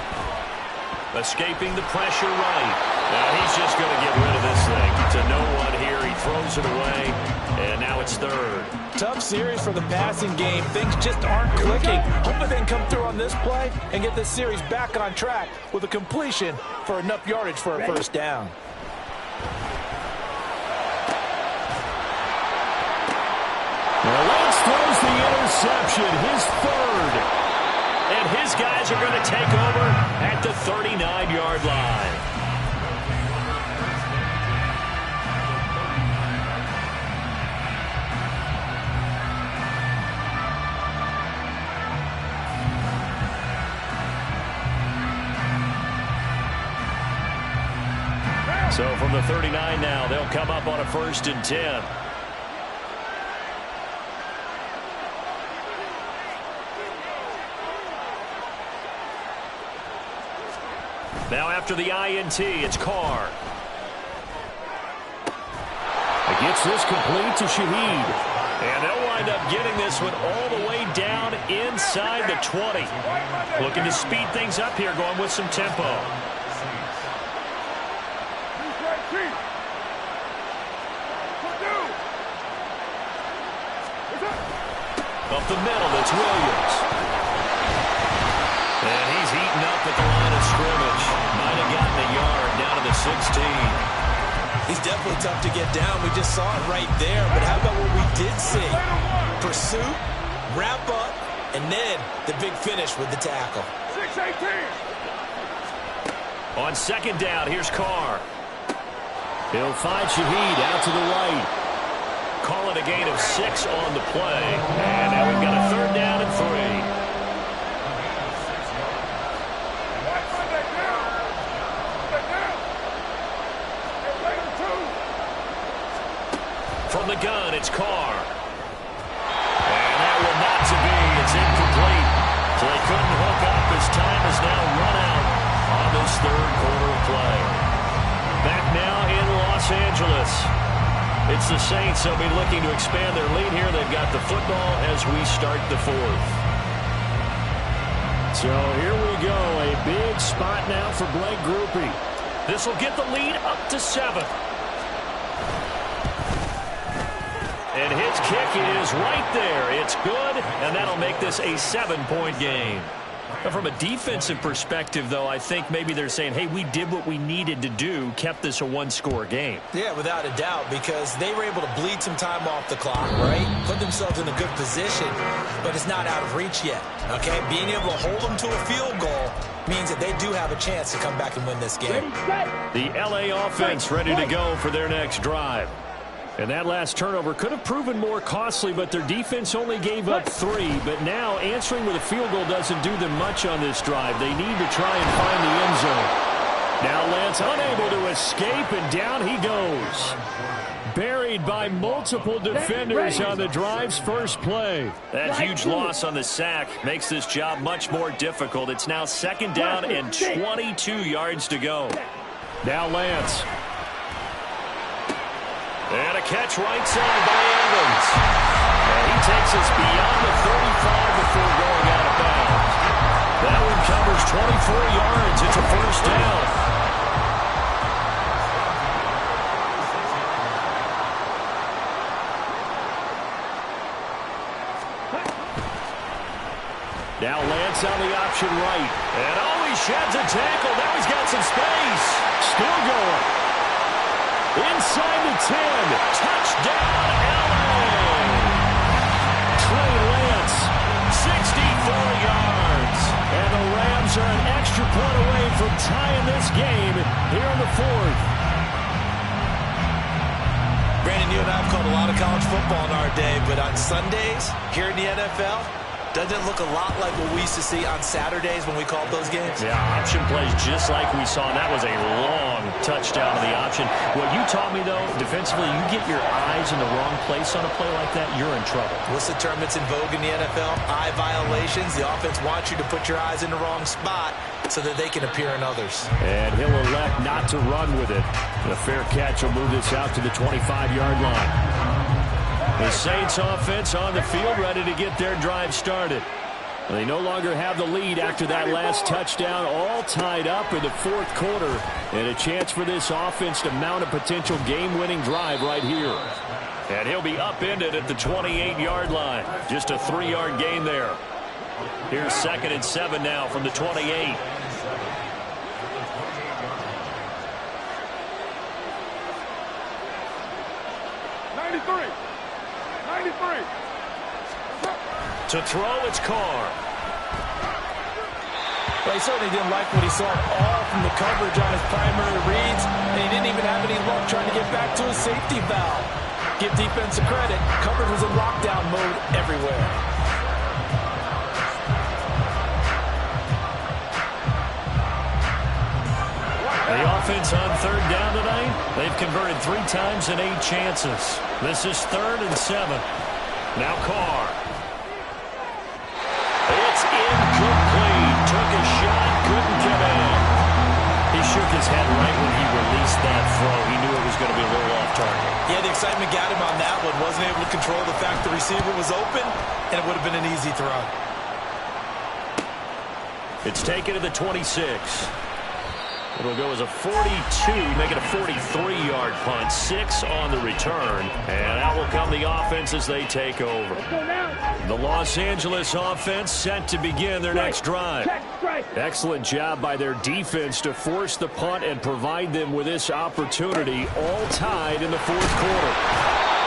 S2: Escaping the pressure right. Now he's just going to get rid of this thing. To no one here. He throws it away. And now it's 3rd.
S3: Tough series for the passing game. Things just aren't clicking. Hopefully they can come through on this play and get this series back on track with a completion for enough yardage for a first down.
S1: Well, Lance throws the interception, his 3rd.
S2: And his guys are going to take over at the 39-yard line. So from the 39 now, they'll come up on a 1st and 10. Now after the INT, it's Carr.
S1: Gets this complete to Shaheed.
S2: And they'll wind up getting this one all the way down inside the 20. Looking to speed things up here, going with some tempo. Up the middle, that's Williams. And he's heating up at the line of scrimmage. Might have gotten a yard down to the 16.
S3: He's definitely tough to get down. We just saw it right there. But how about what we did see? Pursuit, wrap up, and then the big finish with the tackle.
S4: 6-18.
S2: On second down, here's Carr.
S1: He'll find Shaheed out to the right.
S2: Call it a gain of 6 on the play. And now we've got a third down and 3. From the gun, it's Carr. And that will not to be. It's incomplete. So they couldn't hook up as time has now run out on this third quarter of play. Back now in Los Angeles. It's the Saints. They'll be looking to expand their lead here. They've got the football as we start the fourth.
S1: So here we go. A big spot now for Blake Grupe.
S2: This will get the lead up to 7. And his kick is right there. It's good, and that'll make this a 7-point game. But from a defensive perspective, though, I think maybe they're saying, hey, we did what we needed to do, kept this a one-score game.
S3: Yeah, without a doubt, because they were able to bleed some time off the clock, right? Put themselves in a good position, but it's not out of reach yet, okay? Being able to hold them to a field goal means that they do have a chance to come back and win this game.
S2: The LA offense ready to go for their next drive.
S1: And that last turnover could have proven more costly, but their defense only gave up 3. But now answering with a field goal doesn't do them much on this drive. They need to try and find the end zone. Now Lance unable to escape, and down he goes. Buried by multiple defenders on the drive's first play.
S2: That huge loss on the sack makes this job much more difficult. It's now second down and 22 yards to go.
S1: Now Lance.
S2: And a catch right side by Evans. And he takes us beyond the 35 before going out of bounds. That one covers 24 yards. It's a first down.
S1: Now Lance on the option right.
S2: And he sheds a tackle. Now he's got some space.
S1: Still going. Inside the 10.
S2: Touchdown, LA.
S1: Trey Lance.
S2: 64 yards.
S1: And the Rams are an extra point away from tying this game here in the fourth.
S3: Brandon, you and I have called a lot of college football in our day, but on Sundays, here in the NFL, doesn't it look a lot like what we used to see on Saturdays when we called those games?
S2: Yeah, option plays just like we saw. And that was a long touchdown to the option. What you taught me, though, defensively, you get your eyes in the wrong place on a play like that, you're in trouble.
S3: What's the term that's in vogue in the NFL? Eye violations. The offense wants you to put your eyes in the wrong spot so that they can appear in others.
S1: And he'll elect not to run with it. The fair catch will move this out to the 25-yard line. The Saints offense on the field, ready to get their drive started. They no longer have the lead after that last touchdown, all tied up in the fourth quarter. And a chance for this offense to mount a potential game-winning drive right here.
S2: And he'll be upended at the 28-yard line. Just a 3-yard gain there. Here's 2nd and 7 now from the 28. To throw, it's Carr.
S3: Well, he certainly didn't like what he saw all from the coverage on his primary reads, and he didn't even have any luck trying to get back to his safety valve. Give defense a credit. Coverage was in lockdown mode everywhere.
S2: The offense on third down tonight, they've converted 3 times in 8 chances. This is 3rd and 7. Now Carr. It's incomplete. Took a shot, couldn't get in. He shook his head right when he released that throw. He knew it was going to be a little off target.
S3: Yeah, the excitement got him on that one. Wasn't able to control the fact the receiver was open, and it would have been an easy throw.
S2: It's taken to the 26. It'll go as a 42, make it a 43-yard punt. 6 on the return. And out will come the offense as they take over. The Los Angeles offense set to begin their next drive. Excellent job by their defense to force the punt and provide them with this opportunity, all tied in the fourth quarter.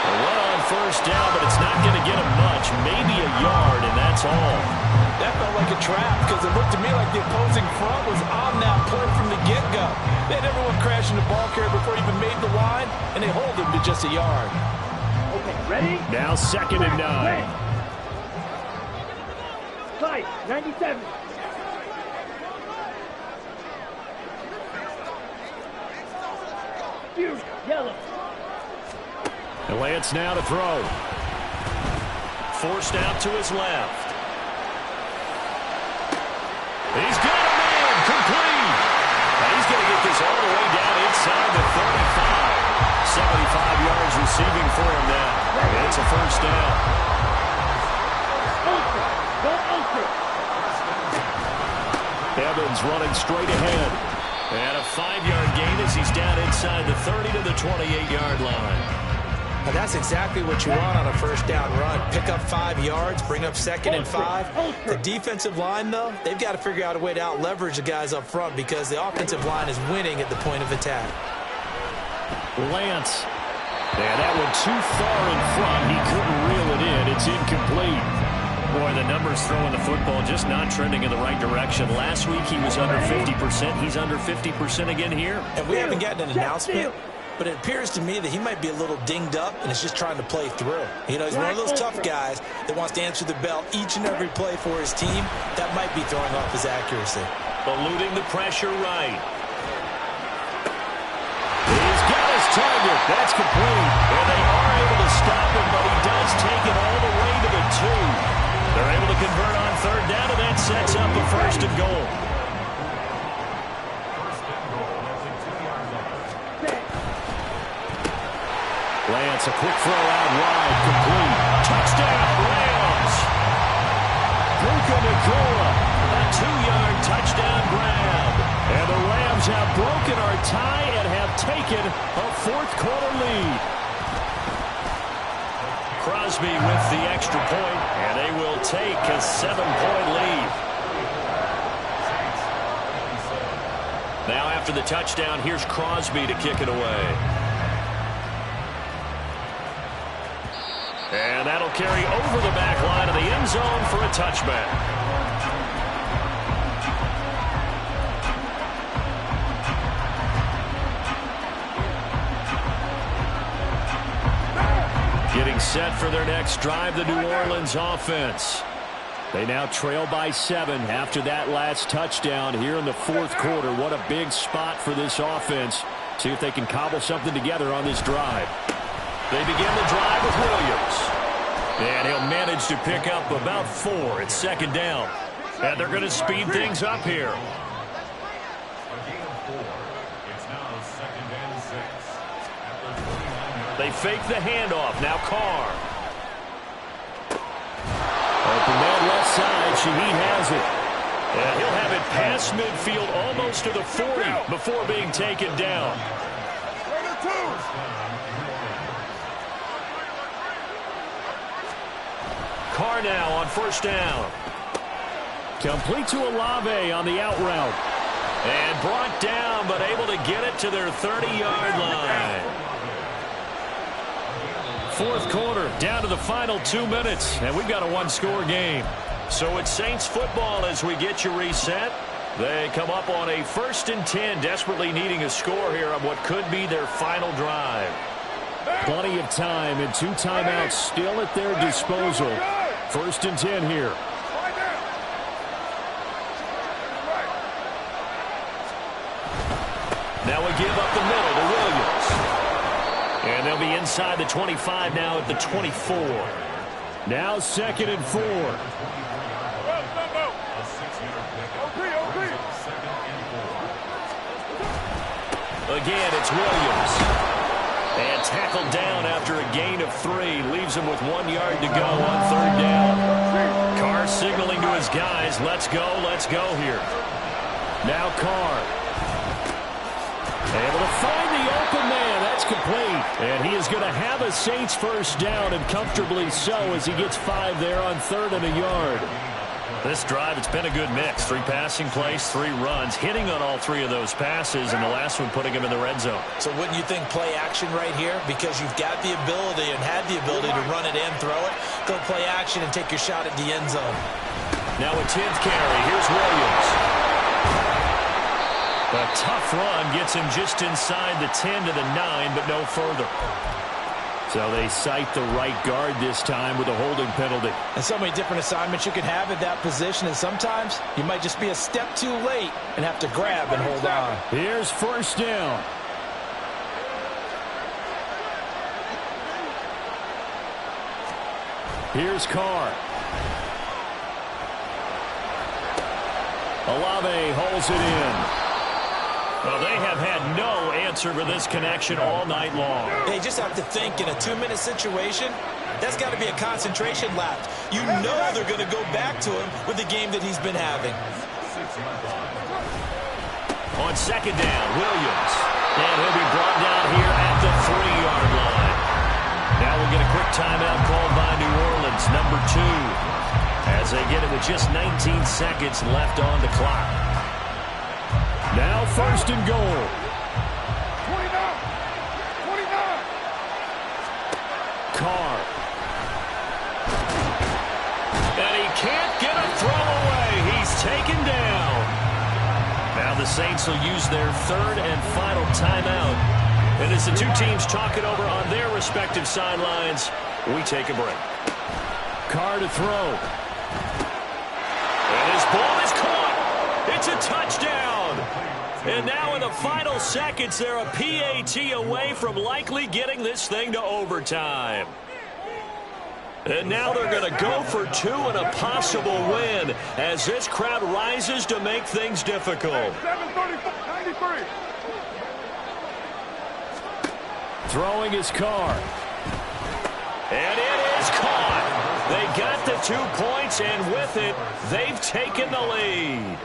S2: A run on first down, but it's not going to get them much. Maybe a yard, and that's all.
S3: That felt like a trap because it looked to me like the opposing front was on that play from the get-go. They had everyone crashing the ball carrier before he even made the line, and they hold him to just a yard.
S4: Okay, ready?
S1: Now 2nd and 9.
S4: 97. Huge, yellow.
S1: And Lance now to throw.
S2: Forced out to his left. He's got a man, complete. Now he's going to get this all the way down inside the 35. 75 yards receiving for him now. And it's a first down.
S1: Evans running straight ahead.
S2: And a 5-yard gain as he's down inside the 30 to the 28-yard line.
S3: Well, that's exactly what you want on a first down run. Pick up 5 yards, bring up 2nd and 5. The defensive line, though, they've got to figure out a way to out-leverage the guys up front because the offensive line is winning at the point of attack.
S1: Lance. And that one too far in front. He couldn't reel it in. It's incomplete.
S2: Boy, the numbers throwing the football just not trending in the right direction. Last week he was under 50%. He's under 50% again here.
S3: And we haven't gotten an announcement, but it appears to me that he might be a little dinged up and is just trying to play through. You know, he's one of those tough guys that wants to answer the bell each and every play for his team. That might be throwing off his accuracy.
S2: Eluding the pressure right.
S1: He's got his target. That's complete.
S2: And they are able to stop him, but he does take it all the way to the 2. They're able to convert on 3rd down, and that sets up a 1st and goal.
S1: Lance, a quick throw out wide, complete.
S2: Touchdown, Rams!
S1: Puka Nacua,
S2: A 2-yard touchdown grab.
S1: and the Rams have broken our tie and have taken a 4th quarter lead.
S2: Crosby with the extra point, and they will take a 7-point lead. Now after the touchdown, here's Crosby to kick it away. And that'll carry over the back line of the end zone for a touchback. Getting set for their next drive, the New Orleans offense.
S1: They now trail by 7 after that last touchdown here in the 4th quarter. What a big spot for this offense. See if they can cobble something together on this drive.
S2: They begin the drive with Williams. And he'll manage to pick up about 4. It's 2nd down. And they're going to speed things up here. They fake the handoff. Now Carr.
S1: Open man left side. Shaheed has it.
S2: And he'll have it past midfield almost to the 40 before being taken down. Carr now on 1st down.
S1: Complete to Olave on the out route.
S2: And brought down, but able to get it to their 30-yard line. 4th quarter, down to the final 2 minutes, and we've got a 1-score game. So it's Saints football as we get you reset. They come up on a 1st and 10, desperately needing a score here on what could be their final drive.
S1: Plenty of time and 2 timeouts still at their disposal. 1st and 10 here.
S2: Now we give up the middle to Williams. And they'll be inside the 25 now at the 24.
S1: Now 2nd and 4.
S2: Again, it's Williams. tackled down after a gain of 3. Leaves him with 1 yard to go on 3rd down. Carr signaling to his guys, let's go here.
S1: Now Carr. Able to find the open man. That's complete. And he is going to have a Saints first down, and comfortably so, as he gets 5 there on 3rd and a yard.
S2: This drive, it's been a good mix. 3 passing plays, 3 runs, hitting on all 3 of those passes, and the last one putting him in the red zone.
S3: So wouldn't you think play action right here? Because you've got the ability and had the ability to run it and throw it. Go play action and take your shot at the end zone.
S2: Now a 10th carry. Here's Williams. A tough run gets him just inside the 10 to the 9, but no further.
S1: So they cite the right guard this time with a holding penalty.
S3: And so many different assignments you can have at that position, and sometimes you might just be a step too late and have to grab and hold on.
S1: Here's first down. Here's Carr. Olave holds it in.
S2: Well, they have had no answer for this connection all night long.
S3: They just have to think in a 2-minute situation, that's got to be a concentration lapse. You know they're going to go back to him with the game that he's been having.
S2: On 2nd down, Williams. And he'll be brought down here at the 3-yard line. Now we'll get a quick timeout called by New Orleans, number 2, as they get it with just 19 seconds left on the clock.
S1: Now 1st and goal.
S4: 29.
S1: Carr.
S2: And he can't get a throw away. He's taken down. Now the Saints will use their 3rd and final timeout. And as the 2 teams talk it over on their respective sidelines, we take a break.
S1: Carr to throw.
S2: And his ball is caught. It's a touchdown. And now in the final seconds, they're a PAT away from likely getting this thing to overtime. And now they're going to go for 2 and a possible win as this crowd rises to make things difficult.
S4: 7:93.
S1: Throwing his Carr.
S2: And it is caught. They got the 2 points, and with it, they've taken the lead.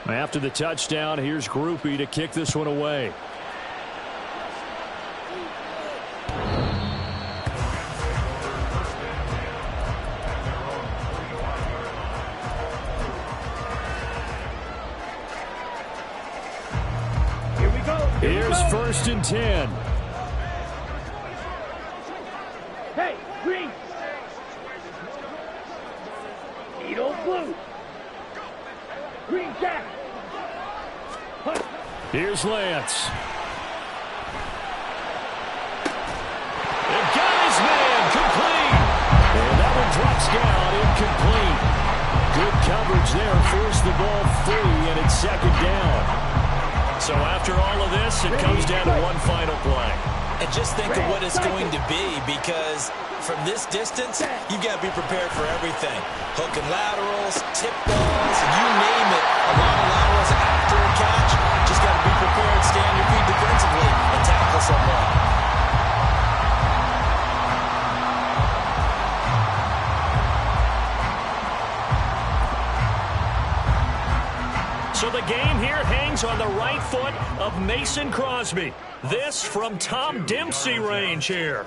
S1: After the touchdown, here's Groupie to kick this one away.
S4: Here we go.
S1: Here's 1st and 10.
S4: Hey, green. Needle blue. Green jack.
S1: Here's Lance.
S2: They've got his man complete.
S1: And that one drops down incomplete. Good coverage there. Forced the ball free, and it's 2nd down.
S2: So after all of this, it comes down to one final play.
S3: And just think of what it's going to be, because from this distance, you've got to be prepared for everything. Hook and laterals, tip balls, you name it. A lot of laterals after a catch. Just got to be prepared, stay on your feet defensively, and tackle someone.
S2: So the game here hangs on the right foot of Mason Crosby. This from Tom Dempsey range here.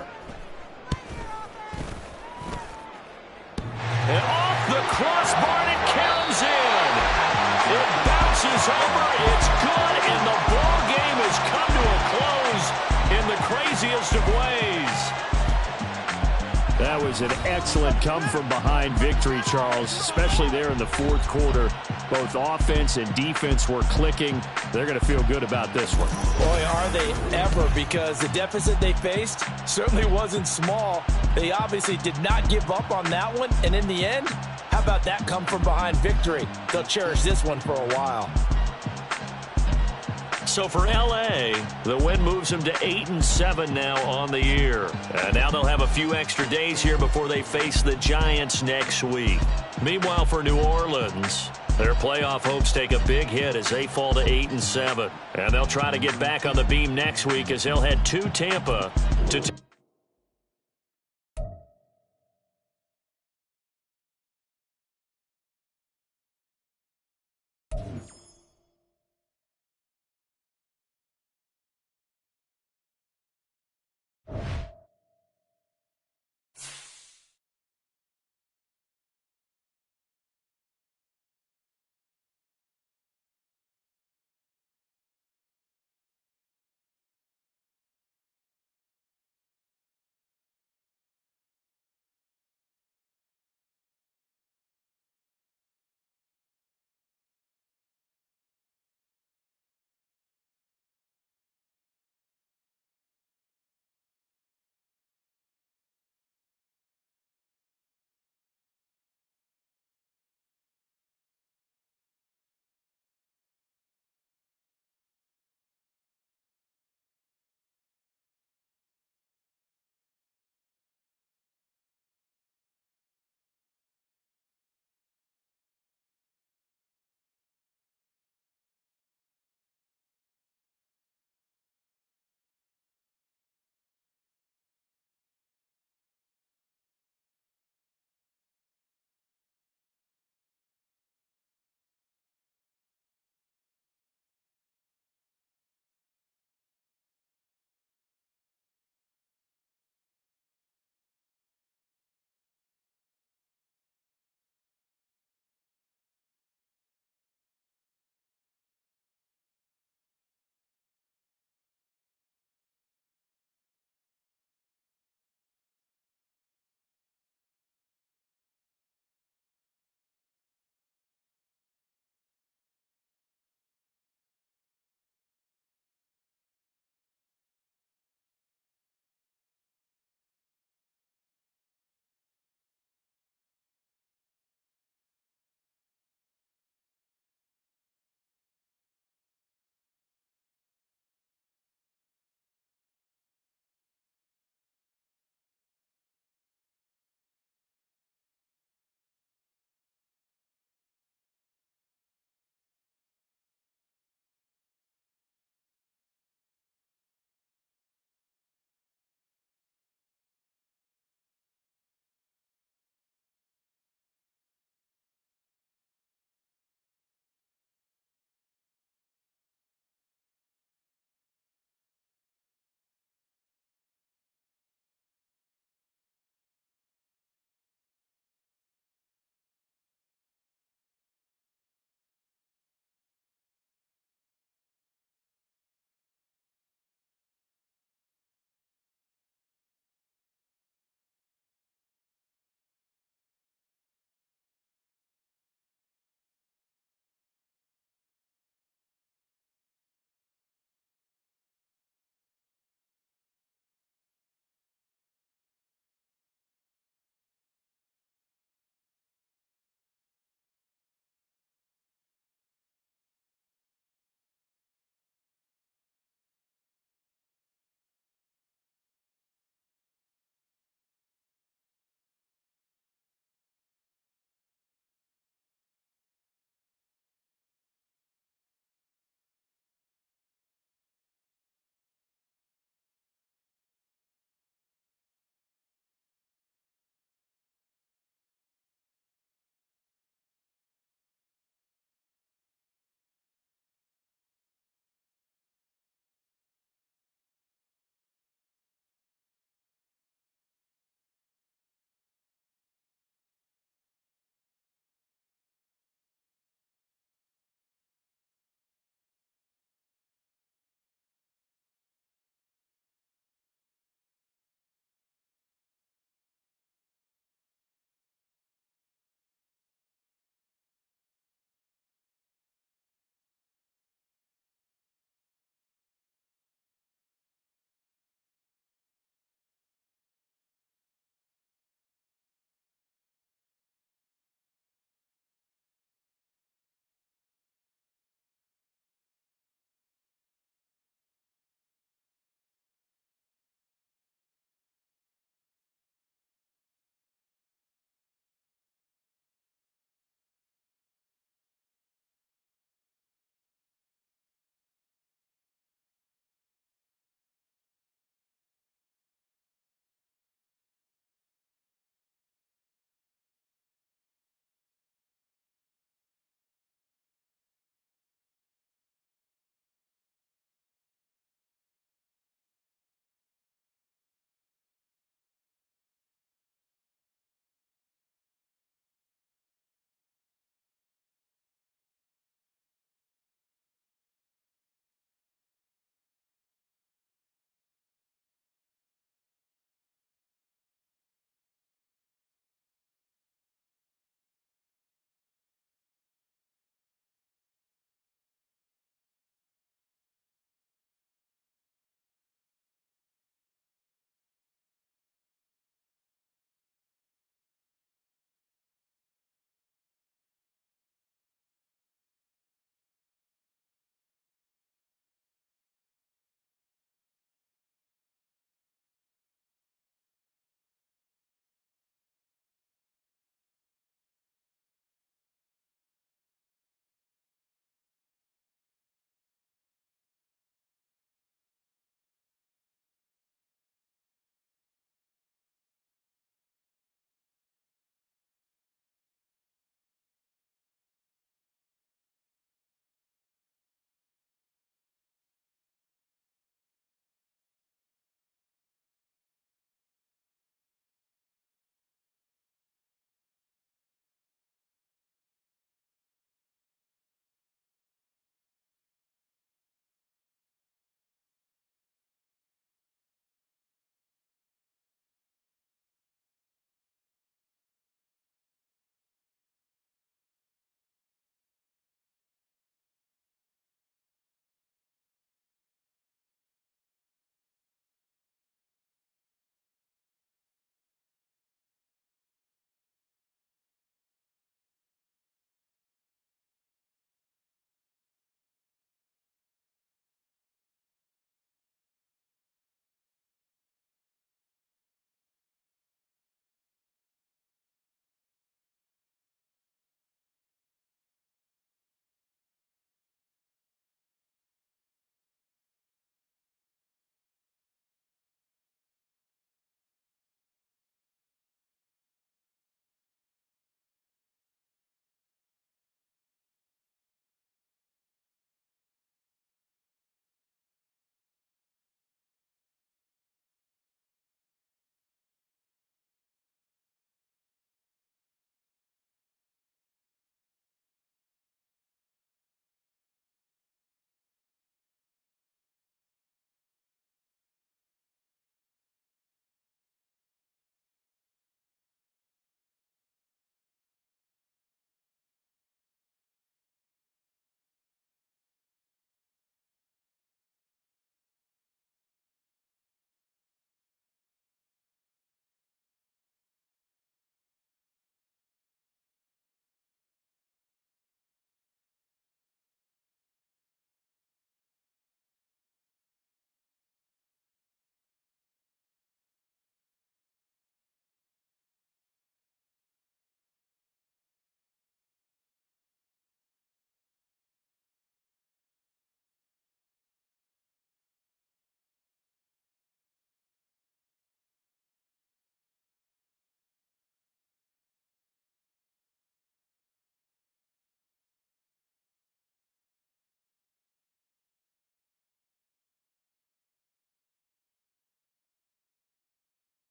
S2: And off the crossbar, it comes in. It bounces over, it's good, and the ball game has come to a close in the craziest of ways.
S1: That was an excellent come-from-behind victory, Charles, especially there in the 4th quarter. Both offense and defense were clicking. They're going to feel good about this one.
S3: Boy, are they ever, because the deficit they faced certainly wasn't small. They obviously did not give up on that one, and in the end, how about that come-from-behind victory? They'll cherish this one for a while.
S2: So for L.A., the win moves them to 8-7 now on the year. And now they'll have a few extra days here before they face the Giants next week. Meanwhile, for New Orleans, Their playoff hopes take a big hit as they fall to 8-7. And they'll try to get back on the beam next week as they'll head to Tampa to